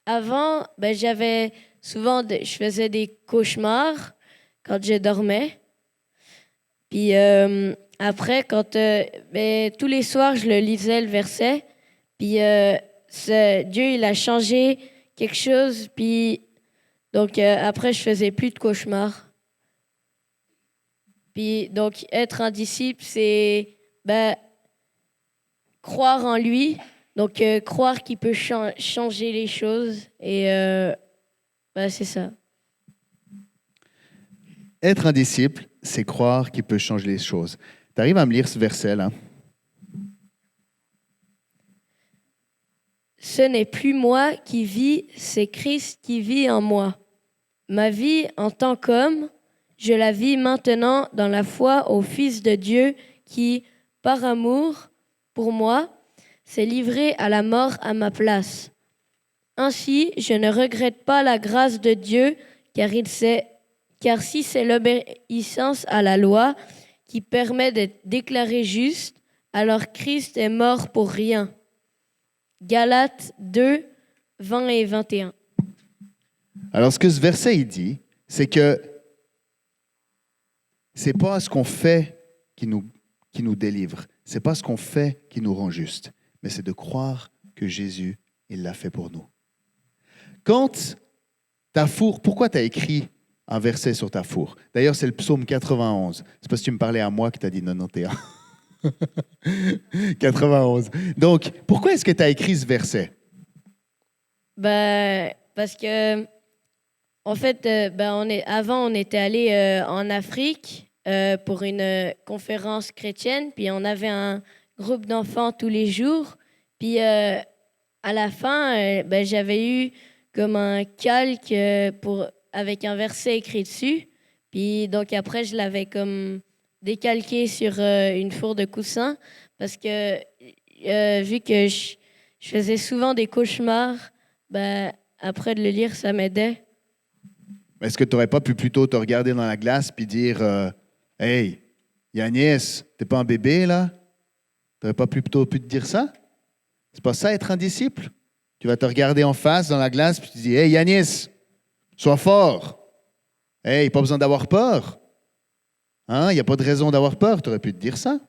avant, j'avais je faisais des cauchemars quand je dormais. Puis après, tous les soirs, je le lisais, le verset. Puis Dieu, il a changé quelque chose. Puis donc après, je faisais plus de cauchemars. Puis donc, être un disciple, c'est croire en lui. Donc, croire qu'il peut changer les choses. Et c'est ça. Être un disciple, c'est croire qu'il peut changer les choses. Tu arrives à me lire ce verset-là? Ce n'est plus moi qui vis, c'est Christ qui vit en moi. Ma vie en tant qu'homme, je la vis maintenant dans la foi au Fils de Dieu qui, par amour pour moi, s'est livré à la mort à ma place. Ainsi, je ne regrette pas la grâce de Dieu, car si c'est l'obéissance à la loi qui permet d'être déclaré juste, alors Christ est mort pour rien. Galates 2, 20 et 21. Alors, ce que ce verset il dit, c'est que c'est pas ce qu'on fait qui nous délivre. C'est pas ce qu'on fait qui nous rend juste, mais c'est de croire que Jésus, il l'a fait pour nous. Quand ta four, pourquoi tu as écrit un verset sur ta four? D'ailleurs, c'est le psaume 91. C'est parce que tu me parlais à moi que tu as dit 91. 91. Donc, pourquoi est-ce que tu as écrit ce verset? Parce que, en fait, avant, on était allé en Afrique pour une conférence chrétienne, puis on avait un groupe d'enfants tous les jours. Puis, à la fin, j'avais eu comme un calque avec un verset écrit dessus. Puis, donc, après, je l'avais comme décalqué sur une four de coussin parce que, vu que je faisais souvent des cauchemars, après de le lire, ça m'aidait. Est-ce que tu n'aurais pas pu plutôt te regarder dans la glace puis dire Hey, Yanis, t'es pas un bébé là? Tu n'aurais pas plutôt pu te dire ça? C'est pas ça être un disciple? Tu vas te regarder en face dans la glace puis tu dis Hey, Yanis, sois fort. Hey, pas besoin d'avoir peur. Hein? Il n'y a pas de raison d'avoir peur. Tu aurais pu te dire ça?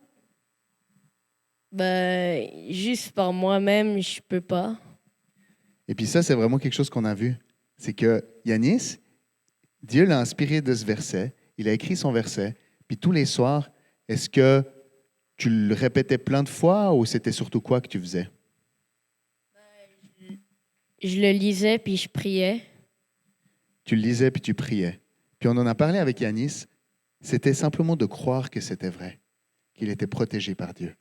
Juste par moi-même, je peux pas. Et puis ça, c'est vraiment quelque chose qu'on a vu. C'est que Yanis, Dieu l'a inspiré de ce verset. Il a écrit son verset. Puis tous les soirs, est-ce que tu le répétais plein de fois ou c'était surtout quoi que tu faisais? Je le lisais puis je priais. Tu le lisais puis tu priais. Puis on en a parlé avec Yanis. C'était simplement de croire que c'était vrai, qu'il était protégé par Dieu.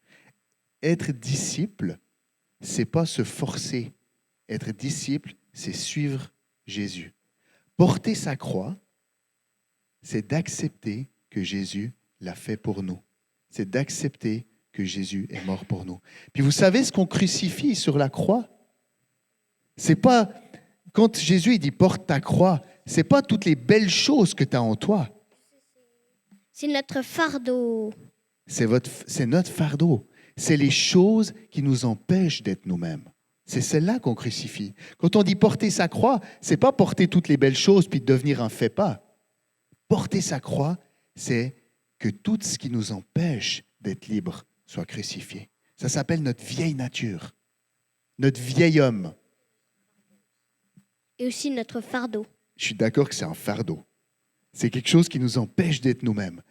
Être disciple, c'est pas se forcer. Être disciple, c'est suivre Jésus. Porter sa croix, c'est d'accepter que Jésus l'a fait pour nous. C'est d'accepter que Jésus est mort pour nous. Puis vous savez ce qu'on crucifie sur la croix? C'est pas, quand Jésus il dit porte ta croix, c'est pas toutes les belles choses que tu as en toi. C'est notre fardeau. C'est notre fardeau. C'est les choses qui nous empêchent d'être nous-mêmes. C'est celle-là qu'on crucifie. Quand on dit porter sa croix, c'est pas porter toutes les belles choses puis devenir un fait-pas. Porter sa croix, c'est que tout ce qui nous empêche d'être libres soit crucifié. Ça s'appelle notre vieille nature, notre vieil homme. Et aussi notre fardeau. Je suis d'accord que c'est un fardeau. C'est quelque chose qui nous empêche d'être nous-mêmes.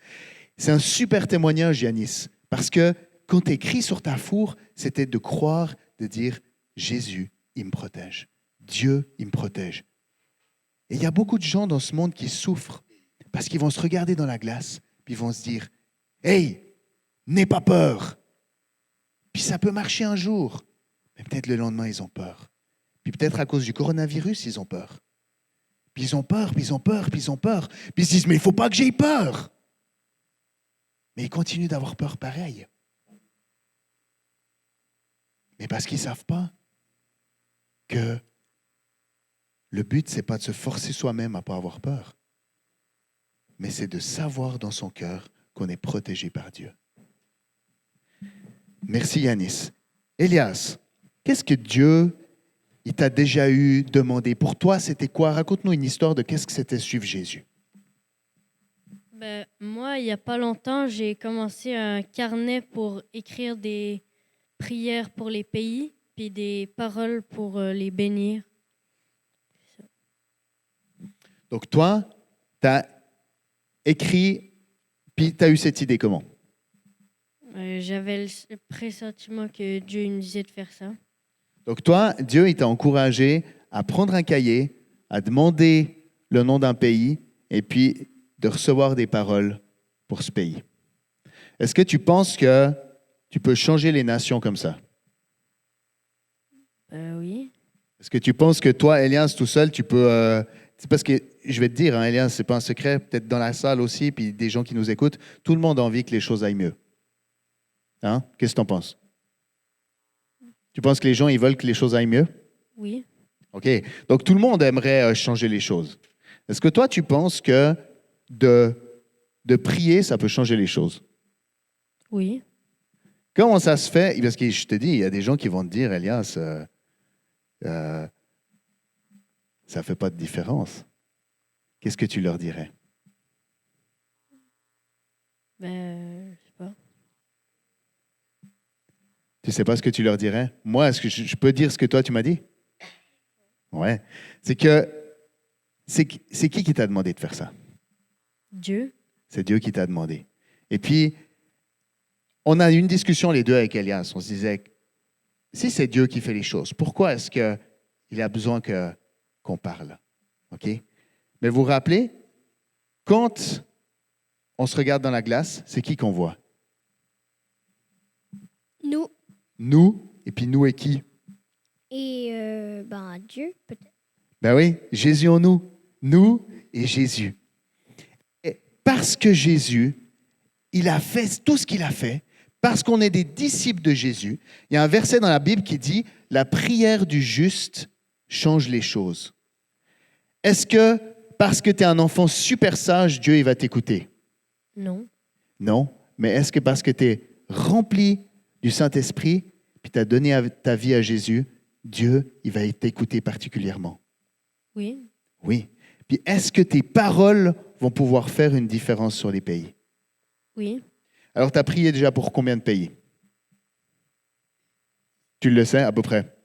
C'est un super témoignage, Yanis, parce que quand tu écris sur ta four, c'était de croire, de dire Jésus, il me protège. Dieu, il me protège. Et il y a beaucoup de gens dans ce monde qui souffrent parce qu'ils vont se regarder dans la glace puis ils vont se dire Hey, n'aie pas peur. Puis ça peut marcher un jour, mais peut-être le lendemain, ils ont peur. Puis peut-être à cause du coronavirus, ils ont peur. Puis ils ont peur, puis ils ont peur, puis ils ont peur. Puis ils se disent, mais il ne faut pas que j'aie peur. Mais ils continuent d'avoir peur pareil. Mais parce qu'ils ne savent pas que le but, ce n'est pas de se forcer soi-même à ne pas avoir peur, mais c'est de savoir dans son cœur qu'on est protégé par Dieu. Merci Yanis. Elias, qu'est-ce que Dieu il t'a déjà eu demandé? Pour toi, c'était quoi? Raconte-nous une histoire de qu'est-ce que c'était suivre Jésus. Moi, il n'y a pas longtemps, j'ai commencé un carnet pour écrire des prières pour les pays, puis des paroles pour les bénir. Donc toi, tu as écrit, puis tu as eu cette idée comment? J'avais le pressentiment que Dieu nous disait de faire ça. Donc toi, Dieu, il t'a encouragé à prendre un cahier, à demander le nom d'un pays et puis de recevoir des paroles pour ce pays. Est-ce que tu penses que tu peux changer les nations comme ça? Oui. Est-ce que tu penses que toi, Elias, tout seul, tu peux... c'est parce que, je vais te dire, hein, Elias, ce n'est pas un secret, peut-être dans la salle aussi, puis des gens qui nous écoutent, tout le monde a envie que les choses aillent mieux. Hein? Qu'est-ce que tu en penses? Tu penses que les gens, ils veulent que les choses aillent mieux? Oui. OK? Donc, tout le monde aimerait changer les choses. Est-ce que toi, tu penses que de prier, ça peut changer les choses? Oui. Comment ça se fait? Parce que je te dis, il y a des gens qui vont te dire, Elias, ça ne fait pas de différence. Qu'est-ce que tu leur dirais? Ben, je sais pas. Tu ne sais pas ce que tu leur dirais? Moi, est-ce que je peux dire ce que toi, tu m'as dit? Ouais. C'est qui t'a demandé de faire ça? Dieu. C'est Dieu qui t'a demandé. Et puis, on a eu une discussion les deux avec Elias. On se disait, si c'est Dieu qui fait les choses, pourquoi est-ce qu'il a besoin qu'on parle? OK? Mais vous vous rappelez, quand on se regarde dans la glace, c'est qui qu'on voit? Nous Nous, et puis nous et qui? et Dieu, peut-être. Ben oui, Jésus en nous. Nous et Jésus. Et parce que Jésus, il a fait tout ce qu'il a fait, parce qu'on est des disciples de Jésus, il y a un verset dans la Bible qui dit « La prière du juste change les choses ». Est-ce que parce que tu es un enfant super sage, Dieu il va t'écouter? Non. Non, mais est-ce que parce que tu es rempli du Saint-Esprit, puis tu as donné ta vie à Jésus, Dieu il va t'écouter particulièrement? Oui. Oui. Puis est-ce que tes paroles vont pouvoir faire une différence sur les pays? Oui. Alors, tu as prié déjà pour combien de pays? Tu le sais à peu près?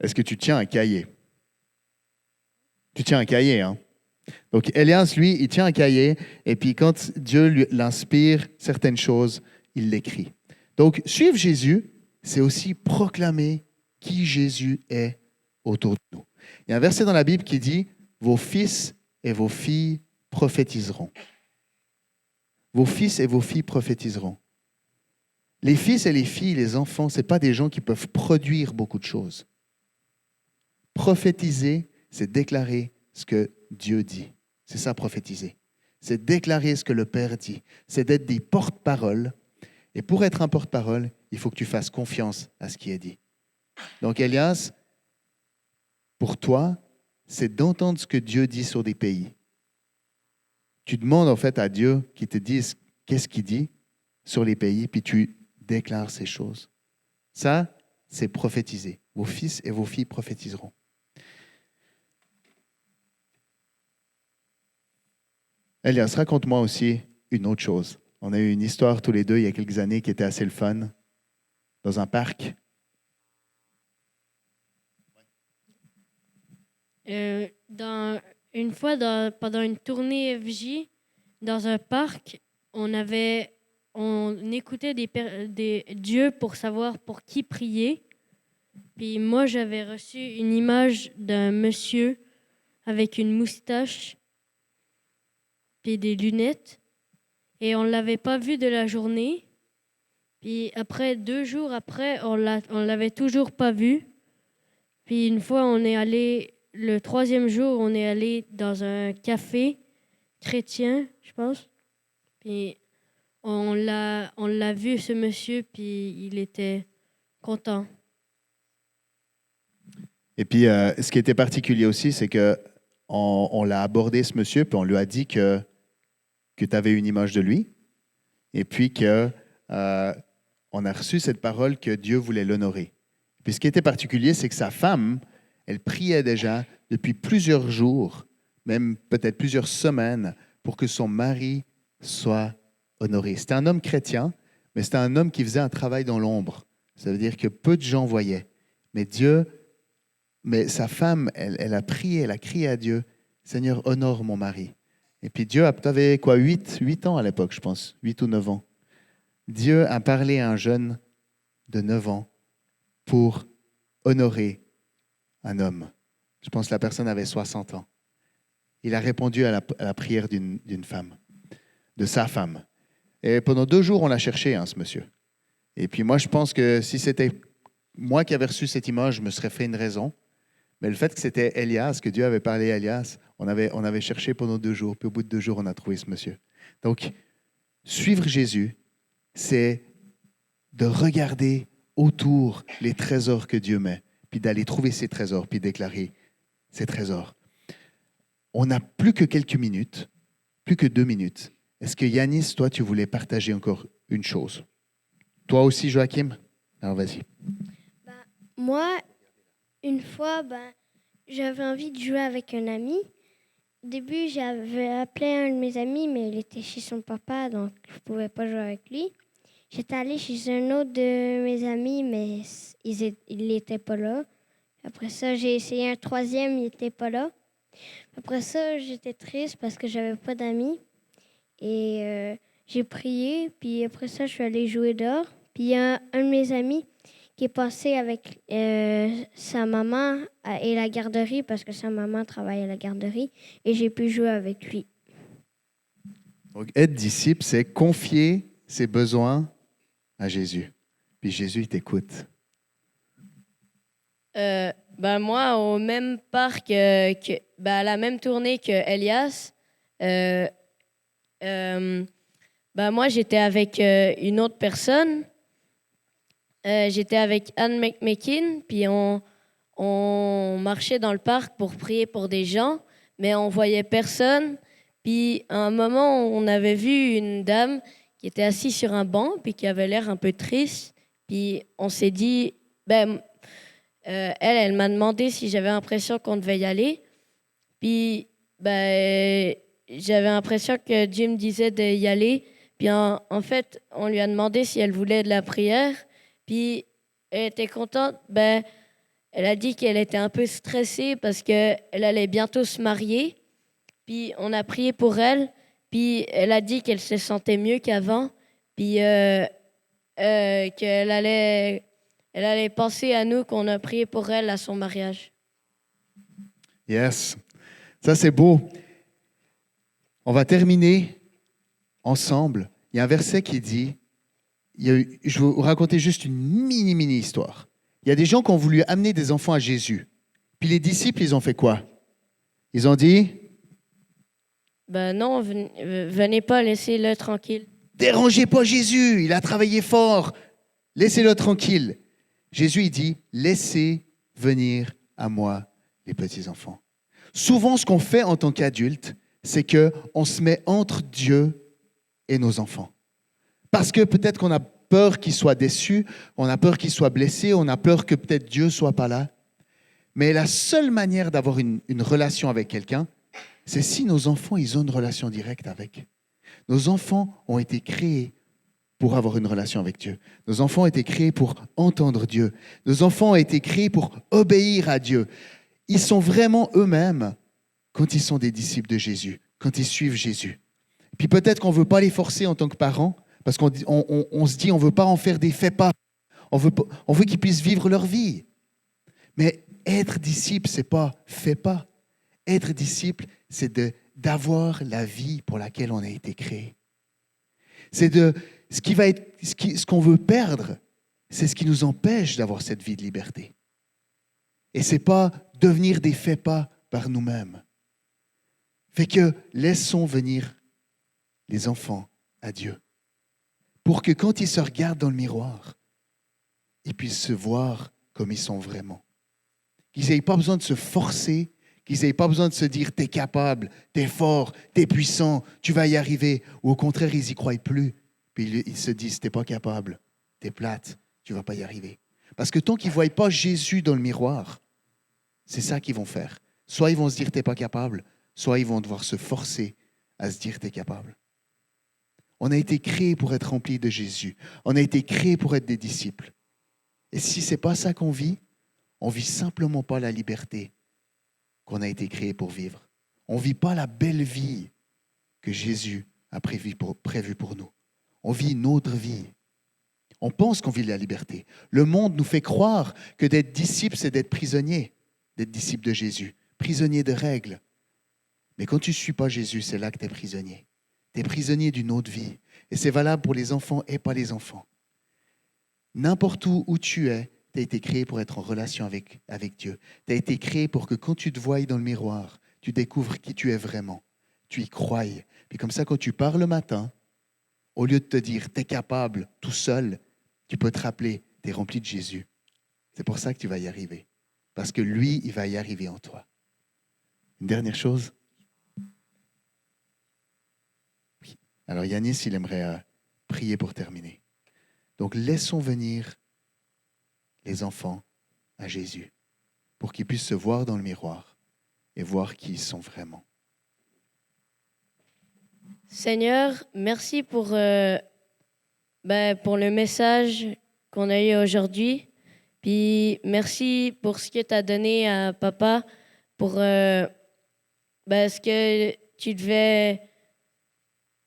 Est-ce que tu tiens un cahier? Tu tiens un cahier, hein? Donc, Elias, lui, il tient un cahier, et puis quand Dieu l'inspire certaines choses, il l'écrit. Donc, suivre Jésus, c'est aussi proclamer qui Jésus est autour de nous. Il y a un verset dans la Bible qui dit « Vos fils et vos filles prophétiseront ». Vos fils et vos filles prophétiseront. Les fils et les filles, les enfants, ce n'est pas des gens qui peuvent produire beaucoup de choses. Prophétiser, c'est déclarer ce que Dieu dit. C'est ça, prophétiser. C'est déclarer ce que le Père dit. C'est d'être des porte-paroles. Et pour être un porte-parole, il faut que tu fasses confiance à ce qui est dit. Donc, Elias, pour toi, c'est d'entendre ce que Dieu dit sur des pays. Tu demandes en fait à Dieu qu'il te dise qu'est-ce qu'il dit sur les pays, puis tu déclares ces choses. Ça, c'est prophétiser. Vos fils et vos filles prophétiseront. Elias, raconte-moi aussi une autre chose. On a eu une histoire tous les deux il y a quelques années qui était assez le fun, dans un parc. Une fois, pendant une tournée FJ, dans un parc, on écoutait des dieux pour savoir pour qui prier. Puis moi, j'avais reçu une image d'un monsieur avec une moustache puis des lunettes. Et on ne l'avait pas vu de la journée. Puis après, 2 jours après, on l'avait toujours pas vu. Puis une fois, le 3e jour, on est allé dans un café chrétien, je pense. Puis on l'a vu, ce monsieur, puis il était content. Et puis, ce qui était particulier aussi, c'est que on l'a abordé, ce monsieur, puis on lui a dit que tu avais une image de lui, et puis qu'on a reçu cette parole que Dieu voulait l'honorer. Puis ce qui était particulier, c'est que sa femme, elle priait déjà depuis plusieurs jours, même peut-être plusieurs semaines, pour que son mari soit honoré. C'était un homme chrétien, mais c'était un homme qui faisait un travail dans l'ombre. Ça veut dire que peu de gens voyaient. Mais sa femme, elle a prié, elle a crié à Dieu, « Seigneur, honore mon mari ». Et puis Dieu, tu avais quoi, 8 ans à l'époque, je pense, 8 ou 9 ans. Dieu a parlé à un jeune de 9 ans pour honorer un homme. Je pense que la personne avait 60 ans. Il a répondu à la prière d'une femme, de sa femme. Et pendant 2 jours, on l'a cherché, ce monsieur. Et puis moi, je pense que si c'était moi qui avais reçu cette image, je me serais fait une raison. Mais le fait que c'était Elias, que Dieu avait parlé à Elias, on avait cherché pendant 2 jours. Puis au bout de 2 jours, on a trouvé ce monsieur. Donc, suivre Jésus, c'est de regarder autour les trésors que Dieu met, puis d'aller trouver ces trésors, puis déclarer ces trésors. On n'a plus que quelques minutes, plus que 2 minutes. Est-ce que Yanis, toi, tu voulais partager encore une chose? Toi aussi, Joachim? Alors, vas-y. Moi, une fois, j'avais envie de jouer avec un ami. Au début, j'avais appelé un de mes amis, mais il était chez son papa, donc je ne pouvais pas jouer avec lui. J'étais allée chez un autre de mes amis, mais il n'était pas là. Après ça, j'ai essayé un troisième, il n'était pas là. Après ça, j'étais triste parce que j'avais pas d'amis. Et j'ai prié, puis après ça, je suis allée jouer dehors. Puis il y a un de mes amis qui est passé avec sa maman et la garderie, parce que sa maman travaille à la garderie, et j'ai pu jouer avec lui. Donc, être disciple, c'est confier ses besoins à Jésus. Puis Jésus, il t'écoute. Moi, au même parc, à la même tournée que Elias, moi, j'étais avec une autre personne. J'étais avec Anne McMekin, puis on marchait dans le parc pour prier pour des gens, mais on voyait personne. Puis à un moment, on avait vu une dame qui était assise sur un banc, puis qui avait l'air un peu triste. Puis on s'est dit, elle m'a demandé si j'avais l'impression qu'on devait y aller. Puis j'avais l'impression que Dieu me disait d'y aller. Puis en fait, on lui a demandé si elle voulait de la prière. Puis elle était contente. Elle a dit qu'elle était un peu stressée parce qu'elle allait bientôt se marier. Puis on a prié pour elle. Puis elle a dit qu'elle se sentait mieux qu'avant. Puis qu'elle allait penser à nous, qu'on a prié pour elle à son mariage. Yes. Ça, c'est beau. On va terminer ensemble. Il y a un verset qui dit, je vais vous raconter juste une mini histoire. Il y a des gens qui ont voulu amener des enfants à Jésus. Puis les disciples, ils ont fait quoi? Ils ont dit, non, venez pas, laissez-le tranquille. Dérangez pas Jésus, il a travaillé fort. Laissez-le tranquille. Jésus, il dit, laissez venir à moi les petits-enfants. Souvent, ce qu'on fait en tant qu'adulte, c'est qu'on se met entre Dieu et nos enfants. Parce que peut-être qu'on a peur qu'ils soient déçus, on a peur qu'ils soient blessés, on a peur que peut-être Dieu ne soit pas là. Mais la seule manière d'avoir une relation avec quelqu'un, c'est si nos enfants, ils ont une relation directe avec. Nos enfants ont été créés pour avoir une relation avec Dieu. Nos enfants ont été créés pour entendre Dieu. Nos enfants ont été créés pour obéir à Dieu. Ils sont vraiment eux-mêmes quand ils sont des disciples de Jésus, quand ils suivent Jésus. Puis peut-être qu'on ne veut pas les forcer en tant que parents, parce qu'on se dit on ne veut pas en faire des fais-pas. On veut qu'ils puissent vivre leur vie. Mais être disciple, ce n'est pas fais-pas. Être disciple, c'est d'avoir la vie pour laquelle on a été créé. C'est ce qu'on veut perdre, c'est ce qui nous empêche d'avoir cette vie de liberté. Et ce n'est pas devenir des fais-pas par nous-mêmes. Fait que laissons venir les enfants à Dieu pour que quand ils se regardent dans le miroir, ils puissent se voir comme ils sont vraiment. Qu'ils n'aient pas besoin de se forcer, qu'ils n'aient pas besoin de se dire « t'es capable, t'es fort, t'es puissant, tu vas y arriver ». Ou au contraire, ils n'y croient plus. Puis ils se disent « t'es pas capable, t'es plate, tu ne vas pas y arriver ». Parce que tant qu'ils ne voient pas Jésus dans le miroir, c'est ça qu'ils vont faire. Soit ils vont se dire « t'es pas capable », soit ils vont devoir se forcer à se dire « t'es capable ». On a été créés pour être remplis de Jésus. On a été créés pour être des disciples. Et si ce n'est pas ça qu'on vit, on ne vit simplement pas la liberté qu'on a été créé pour vivre. On ne vit pas la belle vie que Jésus a prévue pour nous. On vit une autre vie. On pense qu'on vit la liberté. Le monde nous fait croire que d'être disciple, c'est d'être prisonnier, d'être disciple de Jésus, prisonnier de règles. Mais quand tu ne suis pas Jésus, c'est là que tu es prisonnier. Tu es prisonnier d'une autre vie. Et c'est valable pour les enfants et pas les enfants. N'importe où tu es, tu as été créé pour être en relation avec Dieu. Tu as été créé pour que quand tu te voies dans le miroir, tu découvres qui tu es vraiment. Tu y crois. Puis comme ça, quand tu pars le matin, au lieu de te dire « tu es capable tout seul », tu peux te rappeler « tu es rempli de Jésus ». C'est pour ça que tu vas y arriver. parce que lui, il va y arriver en toi. Une dernière chose. Oui. Alors Yanis, il aimerait prier pour terminer. Donc laissons venir les enfants à Jésus pour qu'ils puissent se voir dans le miroir et voir qui ils sont vraiment. Seigneur, merci pour le message qu'on a eu aujourd'hui. Puis merci pour ce que tu as donné à papa, pour ce que tu devais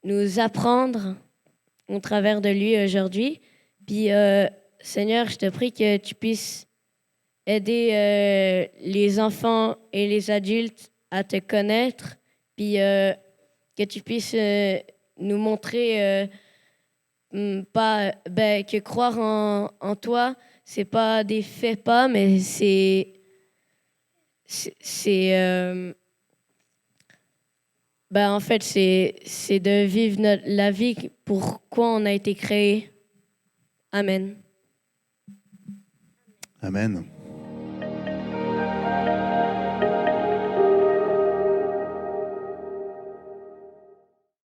nous apprendre au travers de lui aujourd'hui. Puis Seigneur, je te prie que tu puisses aider les enfants et les adultes à te connaître, puis que tu puisses nous montrer que croire en toi, c'est pas des faits pas, mais c'est en fait c'est de vivre la vie pour quoi on a été créé. Amen. Amen.